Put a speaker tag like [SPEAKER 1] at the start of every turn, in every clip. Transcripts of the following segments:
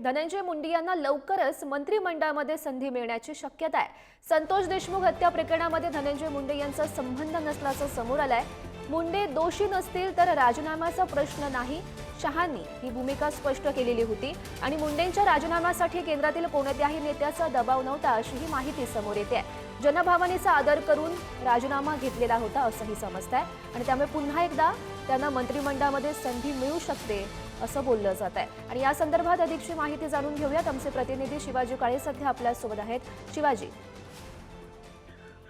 [SPEAKER 1] धनंजय मुंडे यांना लवकरच मंत्रिमंडळामध्ये संधी मिळण्याची शक्यता आहे। संतोष देशमुख हत्या प्रकरणामध्ये धनंजय मुंडे यांचा संबंध नसल्याचं समोर आलंय। मुंडे दोषी नसतील तर राजीनाम्याचा प्रश्न नाही, शहांनी ही भूमिका स्पष्ट केलेली होती आणि मुंडेंच्या राजीनाम्यासाठी केंद्रातील कोणत्याही नेत्याचा दबाव नव्हता अशीही माहिती समोर येते। जनभावनेचा आदर करून राजीनामा घेतलेला होता असंही समजतंय आणि त्यामुळे पुन्हा एकदा त्यांना मंत्रिमंडळामध्ये संधी मिळू शकते असं बोललं जात आहे। आणि या संदर्भात अधिकची माहिती जाणून घेऊयात। आमचे प्रतिनिधी शिवाजी काळे सध्या आपल्या सोबत आहेत। शिवाजी,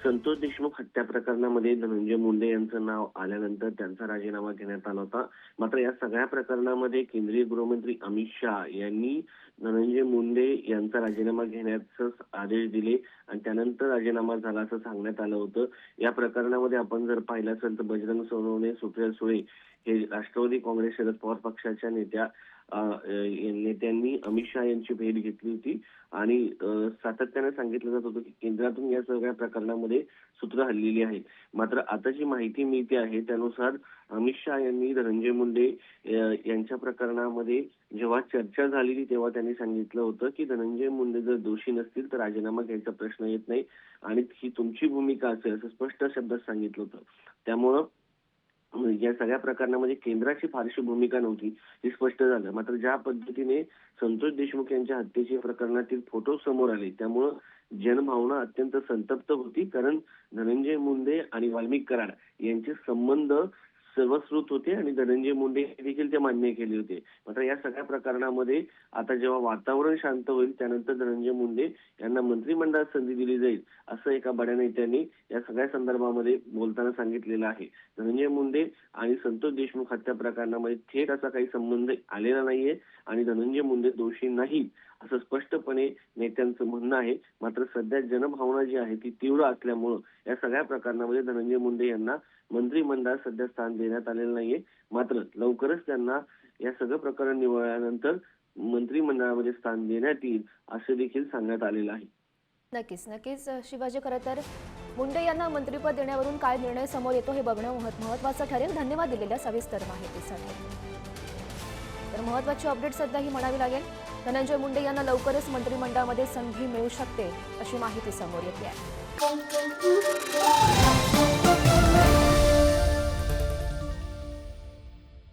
[SPEAKER 2] संतोष देशमुख हत्या प्रकरणामध्ये धनंजय मुंडे यांचं नाव आल्यानंतर त्यांचा राजीनामा घेण्यात आला होता। मात्र या सगळ्या प्रकरणामध्ये केंद्रीय गृहमंत्री अमित शाह यांनी धनंजय मुंडे यांचा राजीनामा घेण्याचे आदेश दिले आणि त्यानंतर राजीनामा झाला असं सांगण्यात आलं होतं। या प्रकरणामध्ये आपण जर पाहिलं असेल तर बजरंग सोनवणे, सुप्रिया सुळे हे राष्ट्रवादी काँग्रेस शरद पवार पक्षाच्या नेत्यांनी अमित शाह यांची भेट घेतली होती आणि सातत्याने सांगितलं जात होतं की केंद्रातून या सगळ्या प्रकरणामध्ये सूत्र हललेली आहे। मात्र आता जी माहिती मिळते आहे त्यानुसार अमित शाह यांनी धनंजय मुंडे यांच्या प्रकरणामध्ये जेव्हा चर्चा झाली तेव्हा त्यांनी सांगितलं होतं की धनंजय मुंडे जर दोषी नसतील तर राजीनामा घ्यायचा प्रश्न येत नाही आणि ही तुमची भूमिका असेल असं स्पष्ट शब्दात सांगितलं होतं। त्यामुळं या सगळ्या प्रकरणामध्ये केंद्राची फारशी भूमिका नव्हती हे स्पष्ट झालं। मात्र ज्या पद्धतीने संतोष देशमुख यांच्या हत्येच्या प्रकरणातील फोटो समोर आले त्यामुळं जनभावना अत्यंत संतप्त होती, कारण धनंजय मुंडे आणि वाल्मिक कराड यांचे संबंध सर्वश्रुत होते आणि धनंजय मुंडे देखील ते मान्य केले होते। मात्र या सगळ्या प्रकरणामध्ये आता जेव्हा वातावरण शांत होईल त्यानंतर धनंजय मुंडे यांना मंत्रिमंडळात संधी दिली जाईल असं एका बड्या नेत्यांनी या सगळ्या संदर्भामध्ये बोलताना सांगितलेलं आहे। धनंजय मुंडे आणि संतोष देशमुख हत्या प्रकरणामध्ये थेट असा काही संबंध आलेला नाहीये आणि धनंजय मुंडे दोषी नाहीत असं स्पष्टपणे नेत्यांचं म्हणणं आहे। मात्र सध्या जनभावना जी आहे ती तीव्र असल्यामुळं या सगळ्या प्रकरणामध्ये धनंजय मुंडे यांना मंत्रिमंडळात सध्या स्थान देण्यात आलेलं नाहीये। मात्र लवकरच त्यांना या सगळं प्रकरण निवळल्यानंतर मंत्रिमंडळामध्ये स्थान देण्यात येईल असं देखील सांगण्यात आलेलं आहे।
[SPEAKER 1] नक्कीच शिवाजी, खरं तर मुंडे यांना मंत्रिपद देण्यावरून काय निर्णय समोर येतो हे बघणं महत्त्वाचं ठरेल। धन्यवाद दिलेल्या सविस्तर माहितीसाठी। तर महत्त्वाची अपडेट सध्या ही म्हणावी लागेल, धनंजय मुंडे यांना लवकरच मंत्रिमंडळामध्ये संधी मिळू शकते अशी माहिती समोर येते आहे।